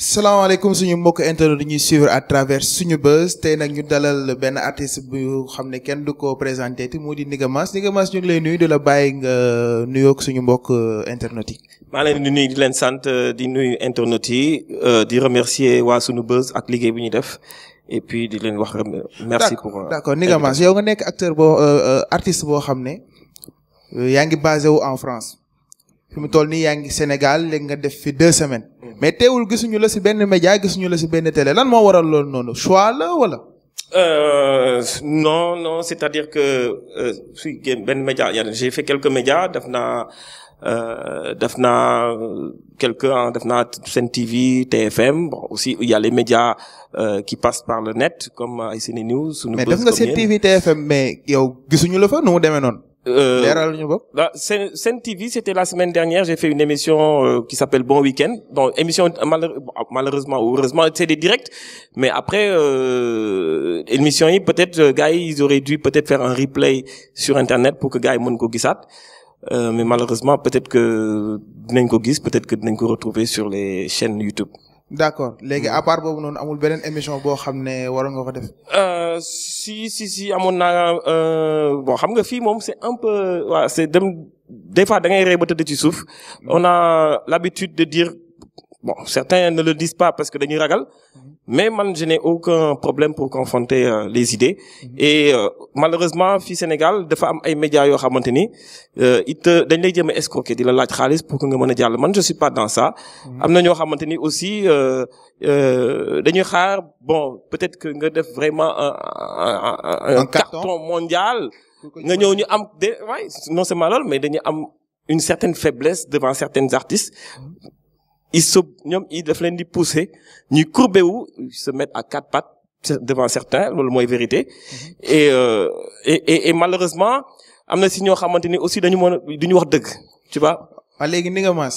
salaamaaleykum suñu mbokk internet ñuy suivre à travers suñu buzz tey nag ñu dalal benn artiste bu xam ne kenn du ko présenté ti mu di Niga Mass ñu ngi lay nuyu di la bàyyi nga nuyoog suñu mbokk internet yi. maa leen di nuyu di leen sant di nuyu internet yi di remercier waa suñu buzz ak liggéey bu ñuy def et puis di leen wax merci pour. d'accord Niga Mass yow nga nekk acteur boo artiste boo xam ne yaa ngi basé wu en France. fi mu toll nii yaa ngi Sénégal léegi nga def fi 2 semaines mais teewul gisuñu la ci benn média gisuñu la ci benn télé lan moo waral loolu noonu choix la wala. Non c'est-à-dire que si benn média j'ai fait quelques médias def naa Sen TV TFM bon aussi il y a les médias qui passent par le net comme ay Sene News. Sunu mais def nga Sen TV TFM mais yow gisuñu la fa nu mu demee noonu. Sen TV, c'était la semaine dernière, j'ai fait une émission qui s'appelle Bon Week-end. Bon, émission malheureusement ou heureusement, c'est des directs, mais après émission yi peut-être gars yi ils auraient dû peut-être faire un replay sur internet pour que gars yi mën ko gisaat. Mais malheureusement peut-être que dinañ ko gis, peut-être que dinañ ko retrouver sur les chaînes YouTube. D'accord léegi à part boobu noonu amul beneen émission boo xam ne waroon nga ko def. si amoon naa bon xam nga fii moom c'est un peu waaw c'est des fois da ngay rey ba tëdd ci suuf. On a l'habitude de dire bon certains ne le disent pas parce que dañuy ragal mais man je n'ai aucun problème pour confronter les idées et malheureusement fii Sénégal dafa am ay médias yoo xamante ni dañ lay jéem a escroquer di la laaj xaalis pour que nga mën a jàll man je suis pas dans ça. Am na ñoo xamante ni aussi dañuy xaar bon peut-être que nga def vraiment un carton mondial nga ñëw ñu am ouais non c'est malheureux mais dañuy am une certaine faiblesse devant certains artistes. Ñoom daf leen di pousser ñuy courber wu se mettre à 4 pattes devant certains loolu mooy vérité et malheureusement am na si ñoo xamante ni aussi duñu wax dëgg tu vois. waaw léegi Niga Mass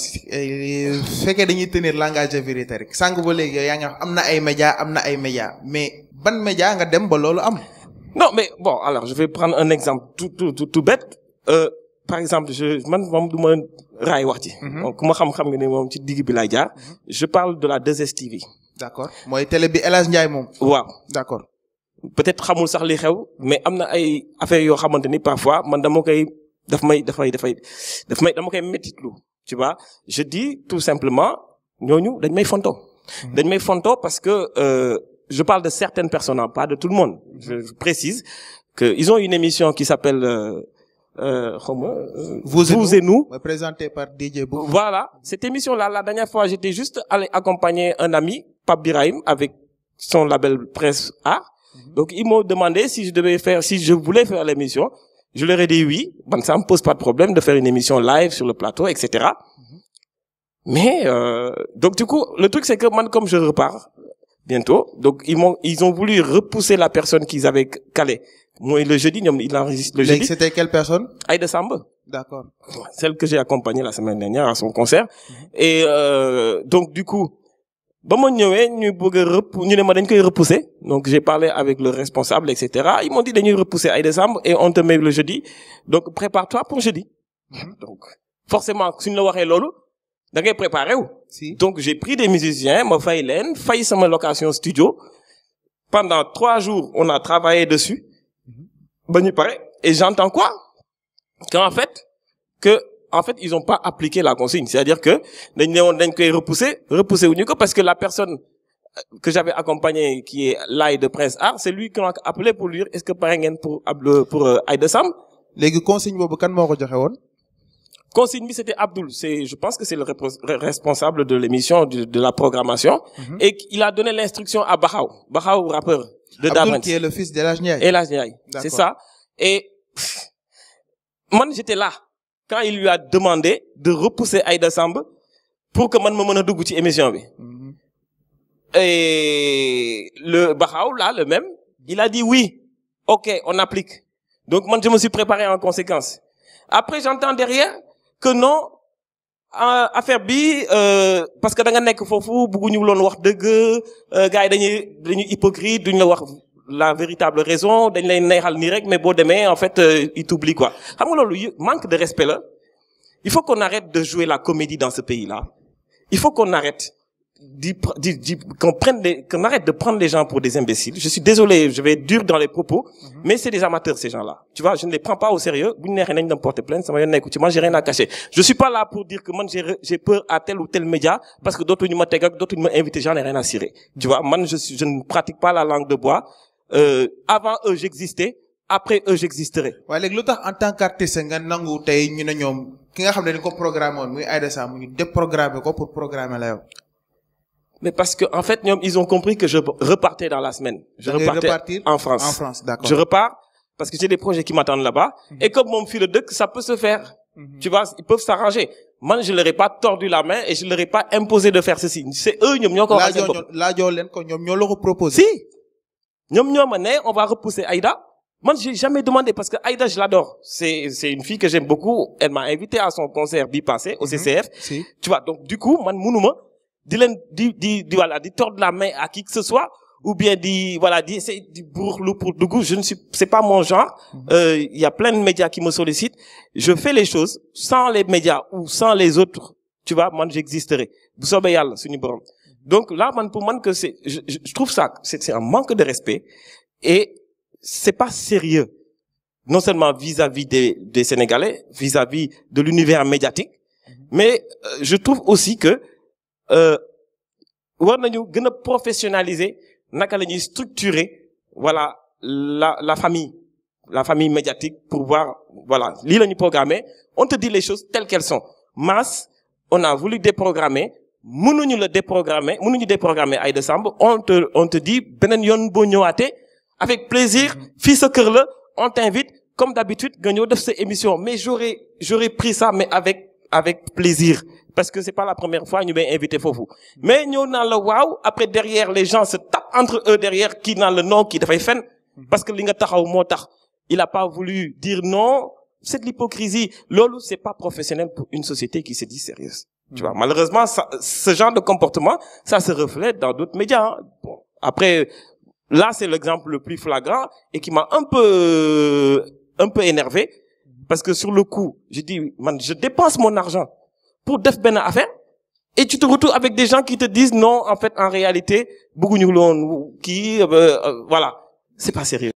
fekkee dañuy tenir langage de vérité rek sànq ba léegi yaa ngi wax am na ay médias mais ban média nga dem ba loolu am. Non mais bon alors je vais prendre un exemple tout bête. Par exemple man moom du ma raay wax ci. donc ku ma xam nga ne moom ci digg bi laay jaar. Je parle de la 2STV. D'accord mooy télé bi El Hadj Ndiaye moom. waaw d'accord. peut-être xamul sax li xew mais am na ay affaires yoo xamante ni parfois man dama koy méttitlu tu vois je dis tout simplement ñooñu dañ may fonto. dañ may fonto parce que je parle de certaines personnes pas de tout le monde. Je précise que ils ont une émission qui s'appelle Vous et nous, présenté par DJ Bou. Voilà, cette émission-là, la dernière fois, j'étais juste allé accompagner un ami, Pape Birahim, avec son label Presse Art. Donc, ils m'ont demandé si je voulais faire l'émission. Je leur ai dit oui. Bon, ça me pose pas de problème de faire une émission live sur le plateau, etc. Mais, donc du coup, le truc c'est que moi, comme je repars bientôt, donc ils ont voulu repousser la personne qu'ils avaient calée. Moi, le jeudi, il enregistre le jeudi. C'était quelle personne? Aïda Samb. D'accord. Celle que j'ai accompagnée la semaine dernière à son concert. Et donc du coup, ba ma ñëwee ñu ne ma dañ koy repousser. Donc j'ai parlé avec le responsable, etc. Ils m'ont dit dañuy repousser Aïda Samb et on te met le jeudi. Donc prépare-toi pour jeudi. Donc forcément suñ la waxee loolu da ngay préparer wu. Si. Donc j'ai pris des musiciens, ma fay sama location studio. Pendant 3 jours, on a travaillé dessus. Ba ñu pare et j'entends quoi? Qu'en fait ils ont pas appliqué la consigne, c'est-à-dire que dañ koy repousser wuñu ko parce que la personne que j'avais accompagnée qui est l'AI de Prince Art, c'est lui qui m'a appelé pour lui dire est-ce que pare ngeen pour Aïda Samb. léegi consigne boobu kan moo ko joxe woon. Consigne bi c'était Abdoul, je pense que c'est le responsable de l'émission de la programmation et il a donné l'instruction à Bakhaw rappeur de Darman. Abdoul qui est le fils d'El Hadj Ndiaye. El Hadj Ndiaye, c'est ça. Et man j'étais là quand il lui a demandé de repousser Aïda Samb pour que man ma mën a dugg ci émission bi. Et le Bakhaw là le même, il a dit oui. OK, on applique. Donc man je me suis préparé en conséquence. Après j'entends derrière que non affaire bi parce que da nga nekk foofu bëgguñu loon wax dëgg gars yi dañuy hypocrite duñ la wax la véritable raison dañ lay neexal nii rek mais boo demee en fait il t'oublie quoi. Xam nga loolu manque de respect la. Il faut qu'on arrête de jouer la comédie dans ce pays-là. Il faut qu'on arrête. qu'on arrête de prendre les gens pour des imbéciles. Je suis désolé, je vais être dur dans les propos, mais c'est des amateurs, ces gens-là. Tu vois, je ne les prends pas au sérieux. Moi, j'ai rien à cacher. Je suis pas là pour dire que moi, j'ai peur à tel ou tel média, parce que d'autres m'ont invité, j'en ai rien à cirer. Tu vois, moi, je ne pratique pas la langue de bois. Avant eux, j'existais. Après eux, j'existerai. waaye léegi lu tax en tant qu'artiste nga nangu tey ñu ne ñoom ki nga xam ne dañ ko programmé woon muy Aïda Samb ñu déprogrammé ko pour programmer la yow. Mais parce que en fait, ils ont compris que je repartais dans la semaine. Je repartais en France. En France, d'accord. Je repars parce que j'ai des projets qui m'attendent là-bas. Et comme mon fil de ça peut se faire. Tu vois, ils peuvent s'arranger. Moi, je leur ai pas tordu la main et je leur ai pas imposé de faire ceci. C'est eux, ñoo ko laajoo leen ko ñoom ñoo la ko proposé. Si. ñoo ma ne, on va repousser Aïda. Moi, j'ai jamais demandé parce que Aïda, je l'adore. C'est une fille que j'aime beaucoup. Elle m'a invité à son concert bi-passé au CCF. Si. Tu vois, donc du coup, man munuma di tordre la main à qui que ce soit ou bien essayer di bourlou pour dugg. C'est pas mon genre. Il y a plein de médias qui me sollicitent. Je fais les choses sans les médias ou sans les autres. Tu vois, moi, j'existerai. Bu soobee Yàlla suñu borom. Donc là, pour moi que je trouve ça, c'est un manque de respect et c'est pas sérieux. Non seulement vis-à-vis des Sénégalais, vis-à-vis de l'univers médiatique, mais je trouve aussi que war nañu gën a professionnaliser naka la ñuy structurer la famille médiatique pour voir lii la ñu programmer. On te dit les choses telles qu'elles sont. Mass, on a voulu déprogrammer. Mënuñu déprogrammer Aïda Samb. On te dit beneen yoon boo ñëwaatee avec plaisir, fii sa kër la, on t'invite comme d'habitude nga ñëw def sa émission. Mais j'aurais pris ça mais avec plaisir parce que c'est pas la première fois ñu may invité foofu. Mais ñëw naa la waaw après derrière les gens se tapent entre eux derrière kii naan la non kii dafay fen parce que li nga taxaw moo tax. Il a pas voulu dire non. C'est de l'hypocrisie. Loolu, c'est pas professionnel pour une société qui se dit sérieuse. Tu vois, malheureusement, ce genre de comportement, ça se reflète dans d'autres médias. Hein. Bon, après, là, c'est l'exemple le plus flagrant et qui m'a un peu énervé parce que sur le coup, je dis, man, je dépense mon argent pour def benn affaire et tu te retrouves avec des gens qui te disent non, en fait, en réalité, bëgguñu loon kii, voilà, c'est pas sérieux.